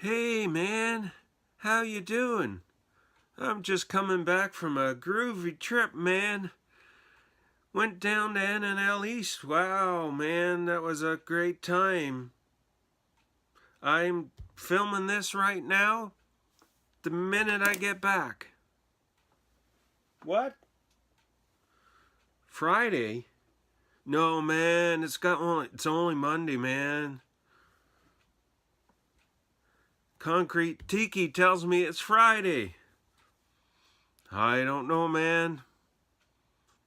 Hey man, how you doing? I'm just coming back from a groovy trip, man. Went down to NNL East. Wow, man, that was a great time. I'm filming this right now the minute I get back. What? Friday? No, man, it's only Monday, man. Concrete Tiki tells me it's Friday. I don't know, man.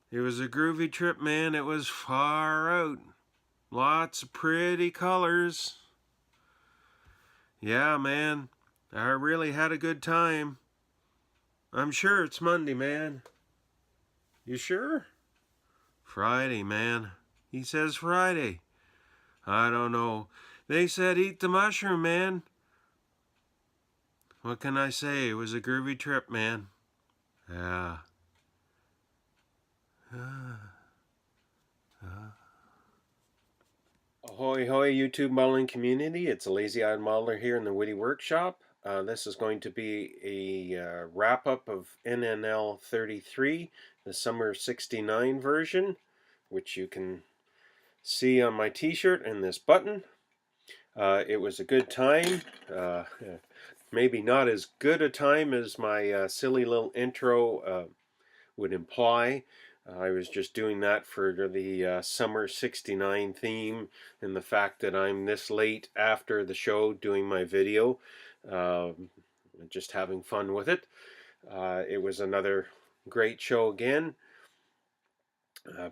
It was a groovy trip, man. It was far out. Lots of pretty colors. Yeah, man. I really had a good time. I'm sure it's Monday, man. You sure? Friday, man. He says Friday. I don't know. They said eat the mushroom, man. What can I say? It was a groovy trip, man. Yeah. Ahoy, hoy, YouTube modeling community. It's a lazy-eyed modeler here in the Witty Workshop. This is going to be a wrap-up of NNL 33, the Summer 69 version, which you can see on my t-shirt and this button. It was a good time. Maybe not as good a time as my silly little intro would imply. I was just doing that for the Summer 69 theme and the fact that I'm this late after the show doing my video. Just having fun with it. It was another great show again.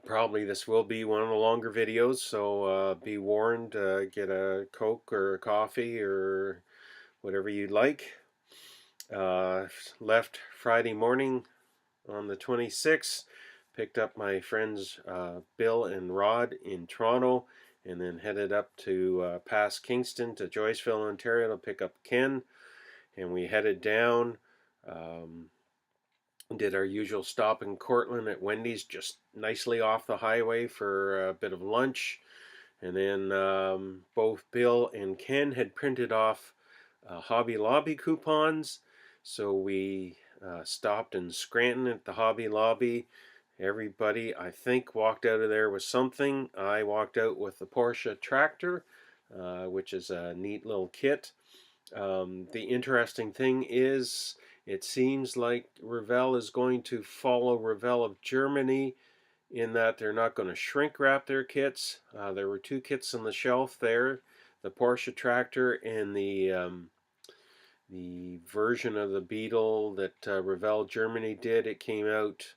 Probably this will be one of the longer videos, so be warned, get a Coke or a coffee or whatever you'd like. Left Friday morning on the 26th, picked up my friends Bill and Rod in Toronto, and then headed up to past Kingston to Joyceville, Ontario to pick up Ken, and we headed down. Did our usual stop in Cortland at Wendy's, just nicely off the highway for a bit of lunch. And then both Bill and Ken had printed off Hobby Lobby coupons. So we stopped in Scranton at the Hobby Lobby. Everybody, I think, walked out of there with something. I walked out with the Porsche tractor, which is a neat little kit. The interesting thing is, it seems like Revell is going to follow Revell of Germany in that they're not going to shrink wrap their kits. There were two kits on the shelf there, the Porsche tractor and the version of the Beetle that Revell Germany did. It came out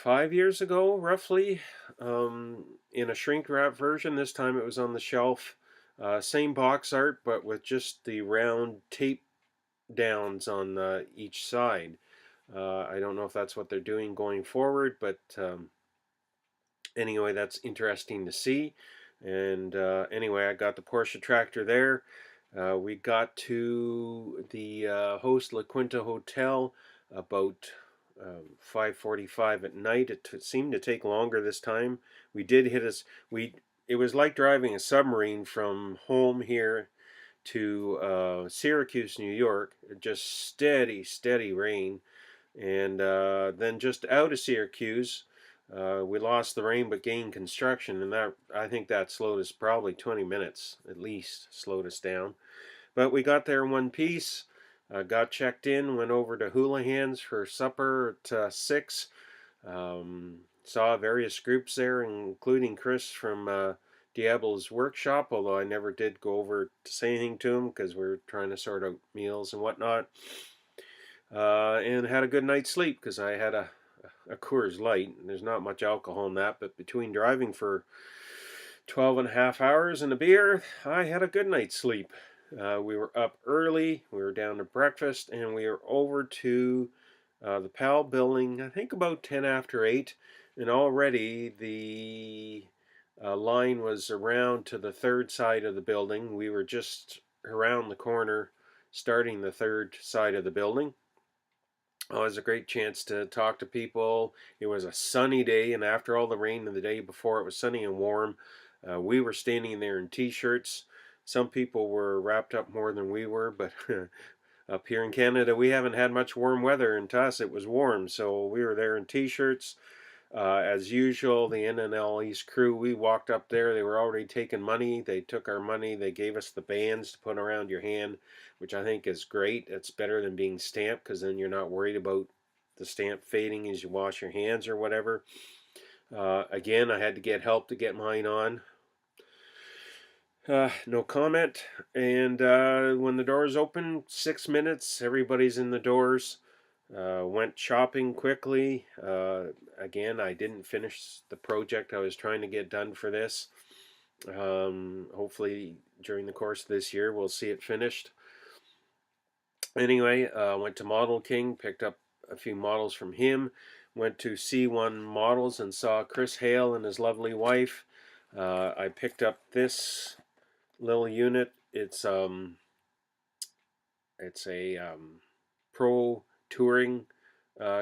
5 years ago, roughly, in a shrink wrap version. This time it was on the shelf. Same box art, but with just the round tape downs on each side. I don't know if that's what they're doing going forward, but anyway, that's interesting to see. And anyway, I got the Porsche tractor there. We got to the Host La Quinta Hotel about 5:45 at night. It seemed to take longer this time. We did hit us. It was like driving a submarine from home here to Syracuse, New York. Just steady rain, and then just out of Syracuse, we lost the rain but gained construction, and that, I think that slowed us probably 20 minutes at least, slowed us down. But we got there in one piece. Got checked in, went over to Houlihan's for supper at 6. Saw various groups there, including Chris from Diablo's workshop, although I never did go over to say anything to him because we were trying to sort out meals and whatnot. And had a good night's sleep because I had a Coors Light. There's not much alcohol in that, but between driving for 12 and a half hours and a beer, I had a good night's sleep. We were up early, we were down to breakfast, and we were over to the PAL building, I think about 10 after 8, and already the line was around to the third side of the building. We were just around the corner, starting the third side of the building. Oh, it was a great chance to talk to people. It was a sunny day, and after all the rain of the day before, it was sunny and warm. We were standing there in t-shirts, some people were wrapped up more than we were, but up here in Canada, we haven't had much warm weather, and to us it was warm, so we were there in t-shirts. As usual, the NNL East crew, we walked up there. They were already taking money. They took our money. They gave us the bands to put around your hand, which I think is great. It's better than being stamped, because then you're not worried about the stamp fading as you wash your hands or whatever. Again, I had to get help to get mine on. No comment. And when the doors open, 6 minutes, everybody's in the doors. Went shopping quickly. Again, I didn't finish the project I was trying to get done for this. Hopefully, during the course of this year, we'll see it finished. Anyway, went to Model King, picked up a few models from him. Went to C1 Models and saw Chris Hale and his lovely wife. I picked up this little unit. It's a pro touring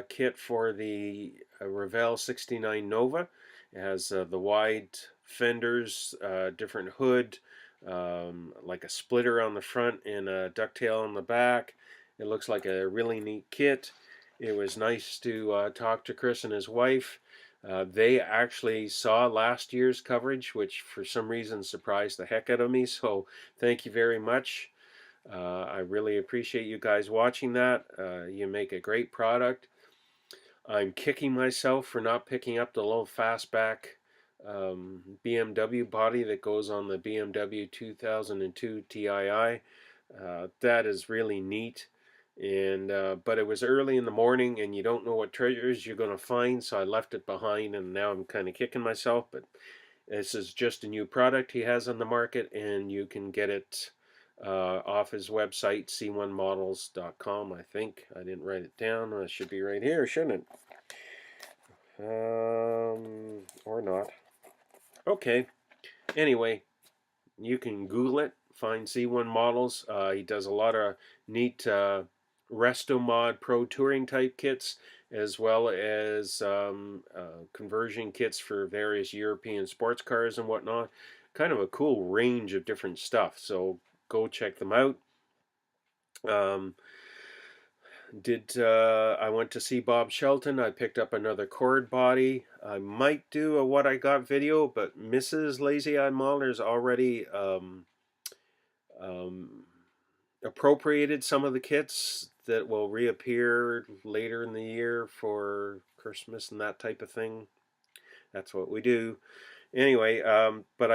kit for the Revell 69 Nova. It has the wide fenders, different hood, like a splitter on the front and a ducktail on the back. It looks like a really neat kit. It was nice to talk to Chris and his wife. They actually saw last year's coverage, which for some reason surprised the heck out of me. So thank you very much. I really appreciate you guys watching that. You make a great product. I'm kicking myself for not picking up the little fastback BMW body that goes on the BMW 2002 Tii. That is really neat. And but it was early in the morning, and you don't know what treasures you're going to find, so I left it behind, and now I'm kind of kicking myself. But this is just a new product he has on the market, and you can get it off his website, c1models.com. I think I didn't write it down. It should be right here, shouldn't it? Or not. Okay. Anyway, you can Google it, find C1 Models. He does a lot of neat Resto Mod Pro Touring type kits, as well as conversion kits for various European sports cars and whatnot. Kind of a cool range of different stuff, so go check them out. I went to see Bob Shelton. I picked up another cord body. I might do a what I got video, but Mrs. Lazy Eye Mahler's already appropriated some of the kits that will reappear later in the year for Christmas and that type of thing. That's what we do. Anyway, but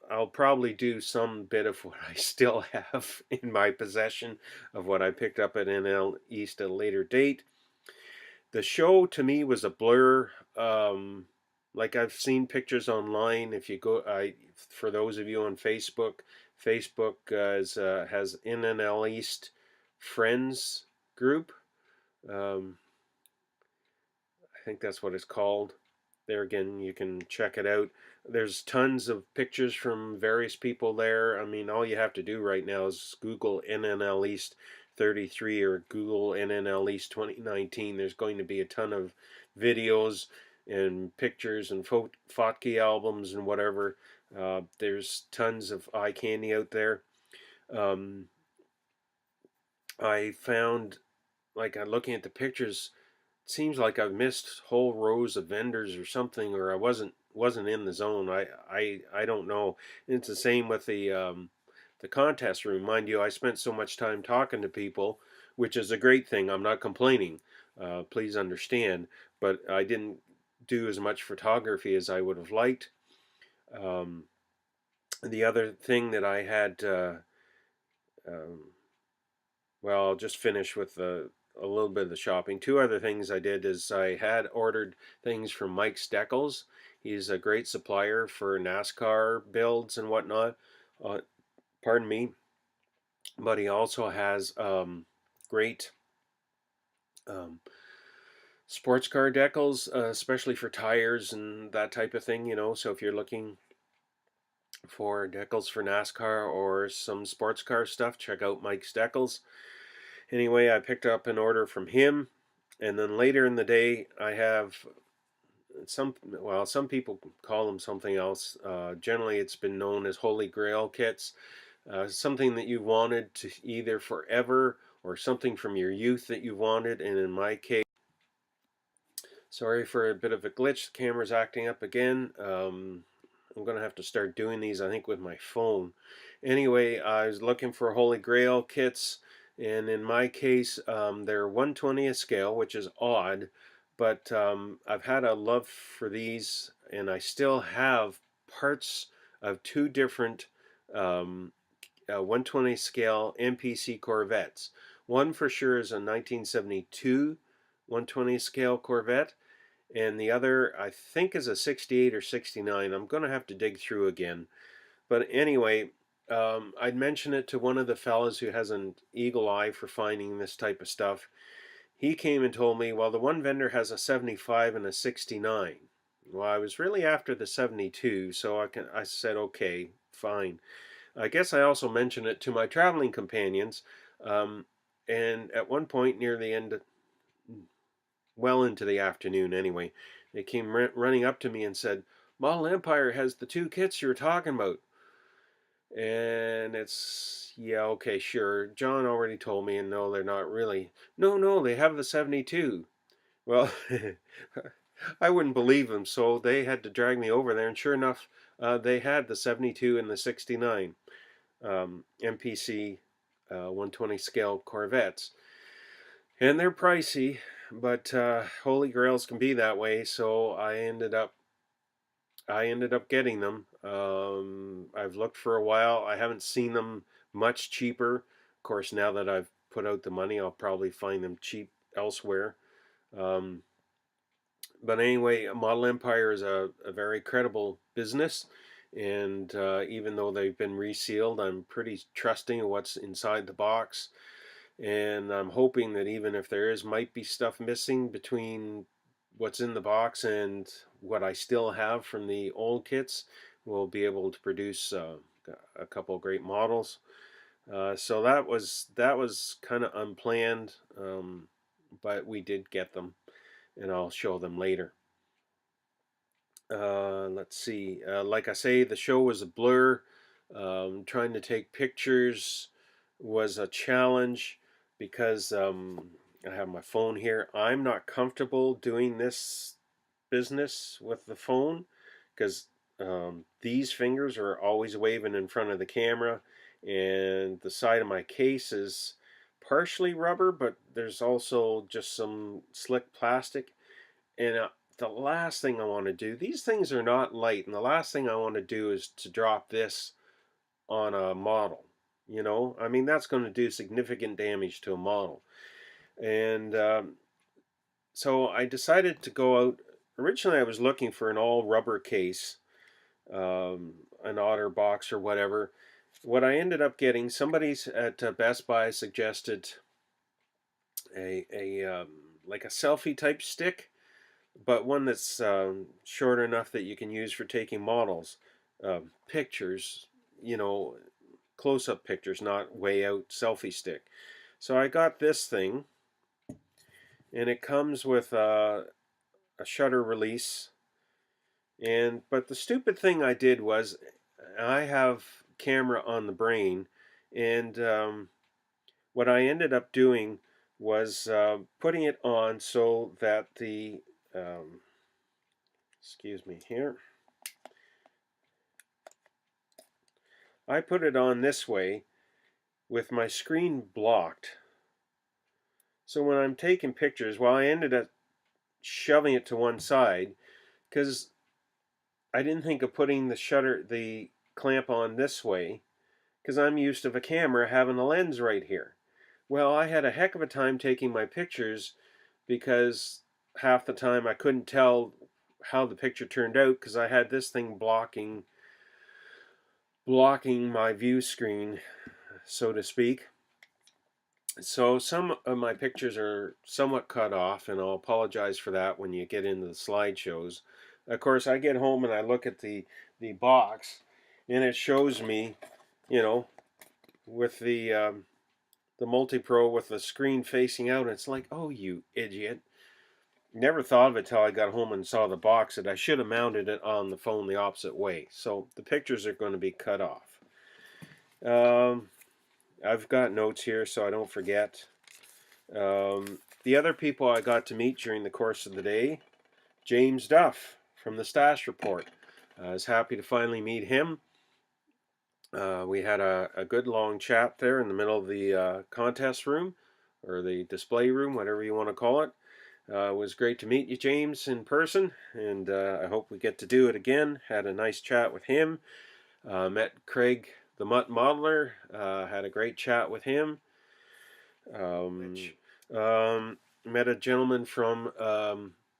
I'll probably do some bit of what I still have in my possession of what I picked up at NNL East at a later date. The show to me was a blur. Like I've seen pictures online. If you go, for those of you on Facebook, Facebook has NNL East Friends group. I think that's what it's called. There again, you can check it out. There's tons of pictures from various people there. I mean, all you have to do right now is Google NNL East 33 or Google NNL East 2019. There's going to be a ton of videos and pictures and Fotke albums and whatever. There's tons of eye candy out there. I found, like, looking at the pictures, it seems like I've missed whole rows of vendors or something, or I wasn't in the zone. I don't know. It's the same with the contest room. Mind you, I spent so much time talking to people, which is a great thing. I'm not complaining. Please understand. But I didn't do as much photography as I would have liked. The other thing that I had, well, I'll just finish with a little bit of the shopping. Two other things I did is I had ordered things from Mike Steckles. He's a great supplier for NASCAR builds and whatnot. Pardon me. But he also has great sports car decals, especially for tires and that type of thing, you know. So if you're looking for decals for NASCAR or some sports car stuff, check out Mike Steckles. Anyway, I picked up an order from him, and then later in the day I have some people call them something else. Generally, it's been known as Holy Grail kits. Something that you wanted to either forever or something from your youth that you wanted. And in my case, sorry for a bit of a glitch. The camera's acting up again. I'm going to have to start doing these, I think, with my phone. Anyway, I was looking for Holy Grail kits, and in my case, they're 1/20th scale, which is odd, but I've had a love for these, and I still have parts of two different 1/20 scale MPC Corvettes. One for sure is a 1972 1/20 scale Corvette, and the other I think is a 68 or 69. I'm going to have to dig through again. But anyway, I'd mention it to one of the fellows who has an eagle eye for finding this type of stuff. He came and told me, well, the one vendor has a 75 and a 69. Well, I was really after the 72, so I said, okay, fine. I guess I also mentioned it to my traveling companions, and at one point near the end, well into the afternoon anyway, they came running up to me and said, Model Empire has the two kits you were talking about. And it's, yeah, okay, sure. John already told me, and no, they're not really. No, they have the 72. Well, I wouldn't believe them, so they had to drag me over there, and sure enough, they had the 72 and the 69 MPC 1/20 scale Corvettes. And they're pricey, but Holy Grails can be that way, so I ended up getting them. I've looked for a while. I haven't seen them much cheaper. Of course, now that I've put out the money, I'll probably find them cheap elsewhere. Um, but anyway, Model Empire is a very credible business. And even though they've been resealed, I'm pretty trusting of what's inside the box. And I'm hoping that even if there might be stuff missing between what's in the box and what I still have from the old kits, we'll be able to produce a couple of great models. So that was kind of unplanned, but we did get them, and I'll show them later. Let's see. Like I say, the show was a blur. Trying to take pictures was a challenge because I have my phone here. I'm not comfortable doing this business with the phone because these fingers are always waving in front of the camera, and the side of my case is partially rubber, but there's also just some slick plastic. And the last thing I want to do, these things are not light, and the last thing I want to do is to drop this on a model. I mean, that's going to do significant damage to a model. And so I decided to go out. Originally, I was looking for an all rubber case, an Otter box or whatever. What I ended up getting, somebody's at Best Buy suggested a like a selfie type stick, but one that's short enough that you can use for taking models, pictures, close-up pictures, not way out selfie stick. So I got this thing, and it comes with a shutter release. But the stupid thing I did was, I have camera on the brain, and what I ended up doing was putting it on so that the excuse me here. I put it on this way with my screen blocked. So when I'm taking pictures, well, I ended up shoving it to one side because I didn't think of putting the clamp on this way, because I'm used to the camera having a lens right here. Well, I had a heck of a time taking my pictures because half the time I couldn't tell how the picture turned out because I had this thing blocking my view screen, so to speak. So some of my pictures are somewhat cut off, and I'll apologize for that when you get into the slideshows. Of course, I get home and I look at the box, and it shows me, with the multi-pro with the screen facing out. It's like, oh, you idiot. never thought of it till I got home and saw the box that I should have mounted it on the phone the opposite way. So the pictures are going to be cut off. I've got notes here so I don't forget. The other people I got to meet during the course of the day, James Duff from the Stash Report. I was happy to finally meet him. We had a good long chat there in the middle of the contest room, or the display room, whatever you want to call it. It was great to meet you, James, in person, and I hope we get to do it again. Had a nice chat with him. Met Craig, the Mutt Modeler. Had a great chat with him. Met a gentleman from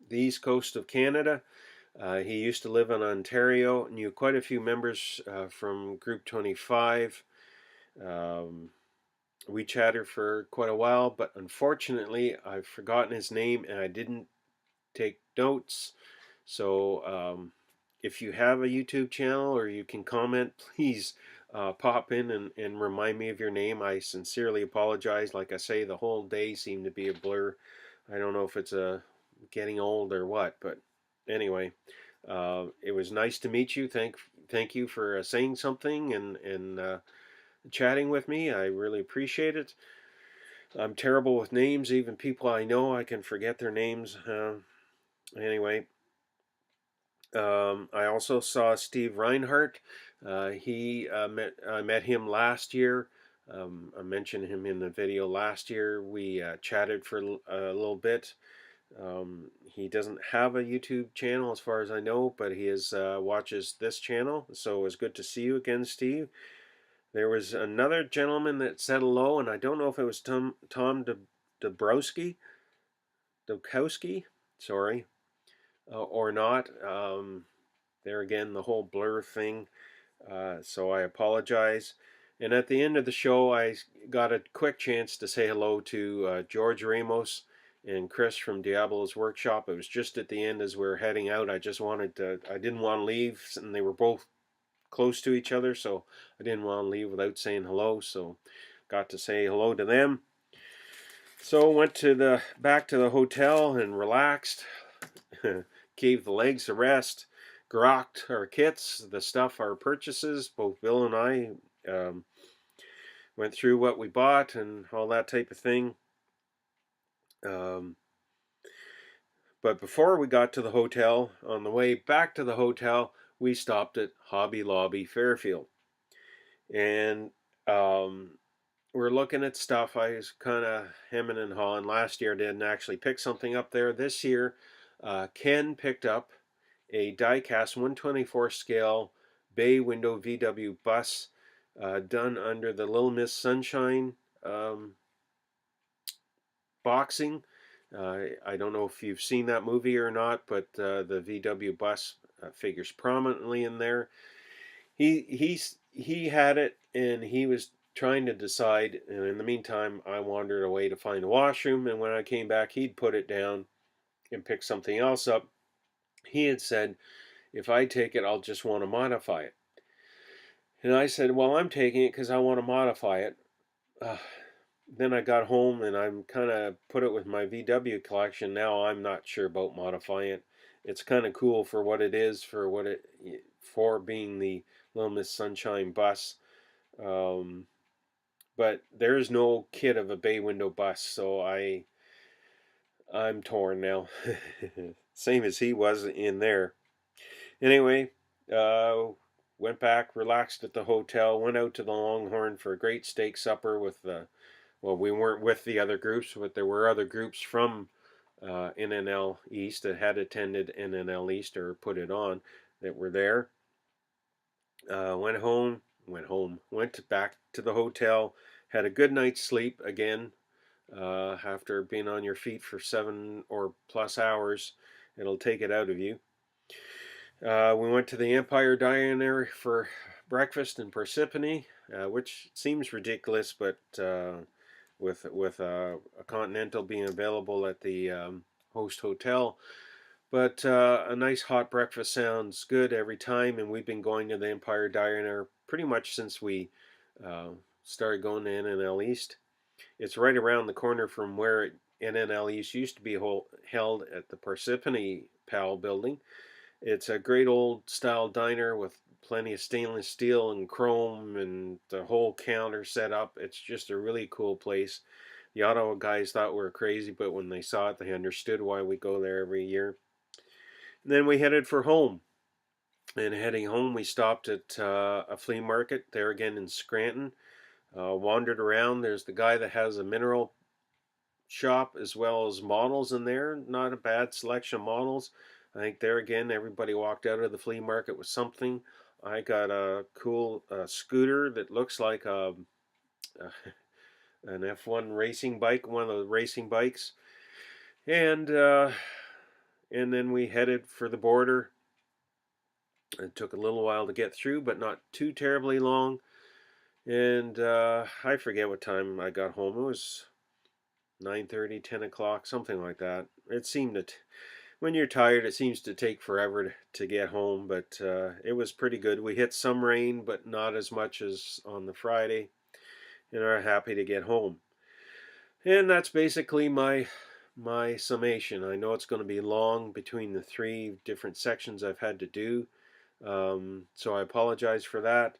the east coast of Canada. He used to live in Ontario. Knew quite a few members from Group 25. We chatted for quite a while, but unfortunately, I've forgotten his name and I didn't take notes. So, if you have a YouTube channel or you can comment, please pop in and remind me of your name. I sincerely apologize. Like I say, the whole day seemed to be a blur. I don't know if it's getting old or what, but anyway, it was nice to meet you. Thank you for saying something and chatting with me. I really appreciate it. I'm terrible with names. Even people I know, I can forget their names. Anyway, I also saw Steve Reinhardt. I met him last year. I mentioned him in the video last year. We chatted for a little bit. He doesn't have a YouTube channel as far as I know, but he watches this channel. So it was good to see you again, Steve. There was another gentleman that said hello, and I don't know if it was Tom Dabrowski, Dobkowski, sorry, or not. There again, the whole blur thing. So I apologize. And at the end of the show, I got a quick chance to say hello to George Ramos and Chris from Diablo's Workshop. It was just at the end as we were heading out. I didn't want to leave, and they were both close to each other, so I didn't want to leave without saying hello. So got to say hello to them. So went back to the hotel and relaxed. Gave the legs a rest, grokked our kits, the stuff, our purchases. Both Bill and I went through what we bought and all that type of thing. But before we got to the hotel, on the way back to the hotel, we stopped at Hobby Lobby Fairfield. And we're looking at stuff. I was kind of hemming and hawing. Last year I didn't actually pick something up there. This year, Ken picked up a die-cast 124 scale bay window VW bus done under the Little Miss Sunshine boxing. I don't know if you've seen that movie or not, but the VW bus figures prominently in there. He had it and he was trying to decide, and in the meantime I wandered away to find a washroom, and when I came back he'd put it down and pick something else up. He had said, if I take it, I'll just want to modify it. And I said, well, I'm taking it because I want to modify it. Then I got home and I'm kind of put it with my VW collection. Now I'm not sure about modifying it. It's kind of cool for what it is, for being the Little Miss Sunshine bus. But there's no kit of a bay window bus, so I'm torn now. Same as he was in there. Anyway, went back, relaxed at the hotel, went out to the Longhorn for a great steak supper with well, we weren't with the other groups, but there were other groups from NNL East that had attended NNL East or put it on that were there. Went back to the hotel, had a good night's sleep again. After being on your feet for 7 or plus hours, it'll take it out of you. We went to the Empire Diner for breakfast in Parsippany, which seems ridiculous, but with a Continental being available at the host hotel. But a nice hot breakfast sounds good every time, and we've been going to the Empire Diner pretty much since we started going to NNL East. It's right around the corner from where it NNL East used to be held at the Parsippany Pal building. It's a great old style diner with plenty of stainless steel and chrome and the whole counter set up. It's just a really cool place. The Ottawa guys thought we were crazy, but when they saw it, they understood why we go there every year. And then we headed for home. And heading home, we stopped at a flea market there again in Scranton. Wandered around. There's the guy that has a mineral shop as well as models in there. Not a bad selection of models. I think there again, everybody walked out of the flea market with something. I got a cool scooter that looks like an F1 racing bike, one of the racing bikes, and then we headed for the border. It took a little while to get through, but not too terribly long. And I forget what time I got home. It was 9:30, 10 o'clock, something like that. It seemed that when you're tired, it seems to take forever to get home, but it was pretty good. We hit some rain, but not as much as on the Friday, and are happy to get home. And that's basically my summation. I know it's going to be long between the 3 different sections I've had to do, so I apologize for that.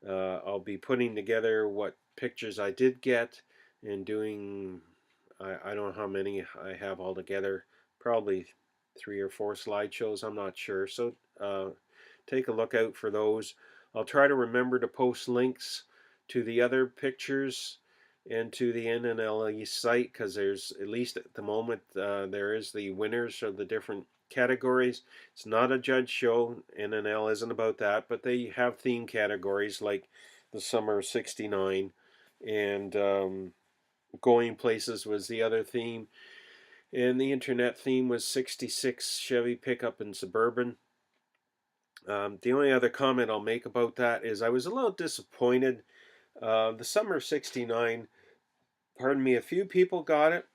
I'll be putting together what pictures I did get and doing, I don't know how many I have all together, probably 3 or 4 slideshows, I'm not sure. So take a look out for those. I'll try to remember to post links to the other pictures and to the NNL East site, because there's, at least at the moment, there is the winners of the different categories. It's not a judge show. NNL isn't about that, but they have theme categories like the Summer of '69 and Going Places was the other theme. And the internet theme was 66 Chevy pickup and Suburban. The only other comment I'll make about that is I was a little disappointed. The Summer of '69, pardon me, a few people got it.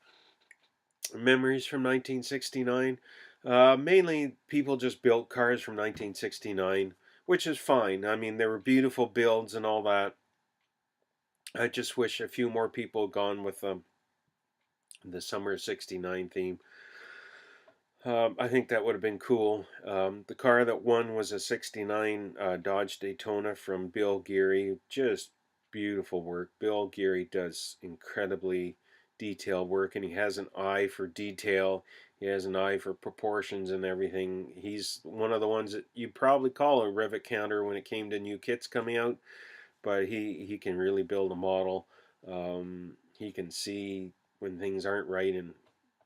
Memories from 1969. Mainly people just built cars from 1969, which is fine. I mean, there were beautiful builds and all that. I just wish a few more people had gone with the Summer of '69 theme. I think that would have been cool. The car that won was a '69 Dodge Daytona from Bill Geary. Just beautiful work. Bill Geary does incredibly detailed work, and he has an eye for detail. He has an eye for proportions and everything. He's one of the ones that you'd probably call a rivet counter when it came to new kits coming out, but he can really build a model. He can see when things aren't right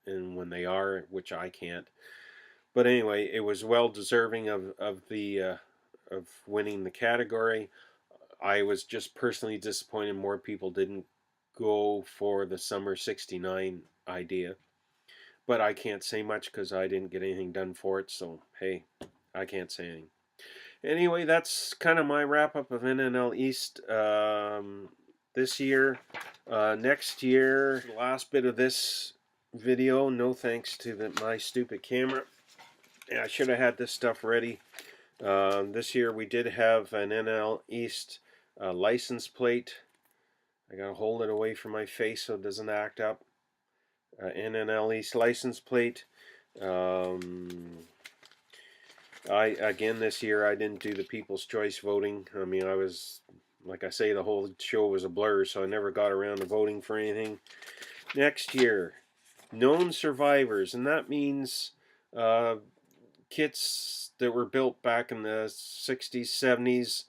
and when they are, which I can't. But anyway, it was well deserving of winning the category. I was just personally disappointed more people didn't go for the Summer '69 idea. But I can't say much because I didn't get anything done for it. So hey, I can't say anything. Anyway, that's kind of my wrap up of NNL East this year. Next year, last bit of this video. No thanks to my stupid camera. Yeah, I should have had this stuff ready. This year we did have an NNL East license plate. I gotta hold it away from my face so it doesn't act up. NNL East license plate. Again this year I didn't do the People's Choice voting. I mean, I was, like I say, the whole show was a blur, so I never got around to voting for anything. Next year, known survivors, and that means kits that were built back in the 60s, 70s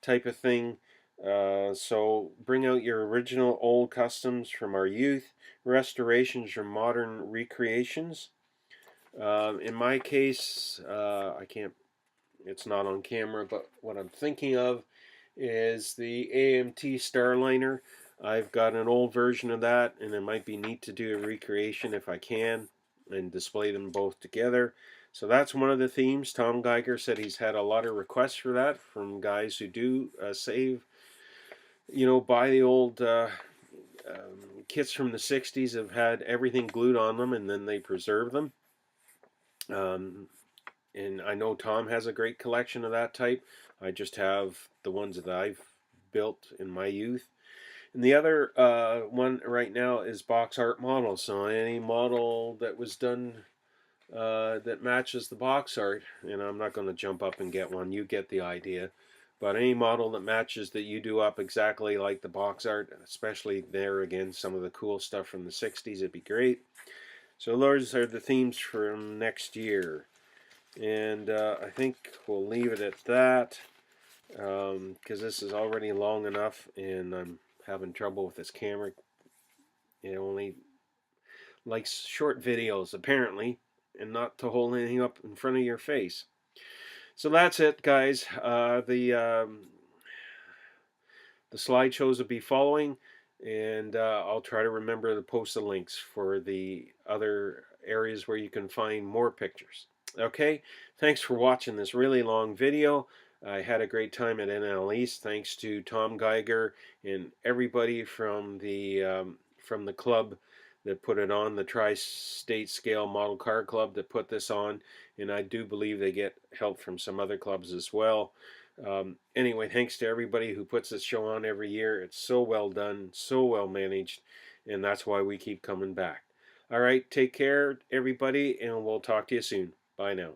type of thing. So bring out your original old customs from our youth, restorations from modern recreations. In my case, I can't, it's not on camera, but what I'm thinking of is the AMT Starliner. I've got an old version of that, and it might be neat to do a recreation if I can and display them both together. So that's one of the themes. Tom Geiger said he's had a lot of requests for that from guys who do save, buy the old kits from the 60s, have had everything glued on them and then they preserve them. And I know Tom has a great collection of that type. I just have the ones that I've built in my youth. And the other one right now is box art models. So any model that was done that matches the box art, and I'm not going to jump up and get one. You get the idea. But any model that matches that you do up exactly like the box art, especially there again, some of the cool stuff from the 60s, it'd be great. So those are the themes for next year. And I think we'll leave it at that because this is already long enough and I'm having trouble with this camera. It only likes short videos apparently and not to hold anything up in front of your face. So that's it, guys. The slideshows will be following, and I'll try to remember to post the links for the other areas where you can find more pictures. Okay, thanks for watching this really long video. I had a great time at NNL East. Thanks to Tom Geiger and everybody from the club that put it on, the Tri-State Scale Model Car Club that put this on, and I do believe they get help from some other clubs as well. Anyway, thanks to everybody who puts this show on every year. It's so well done, so well managed, and that's why we keep coming back. All right, take care, everybody, and we'll talk to you soon. Bye now.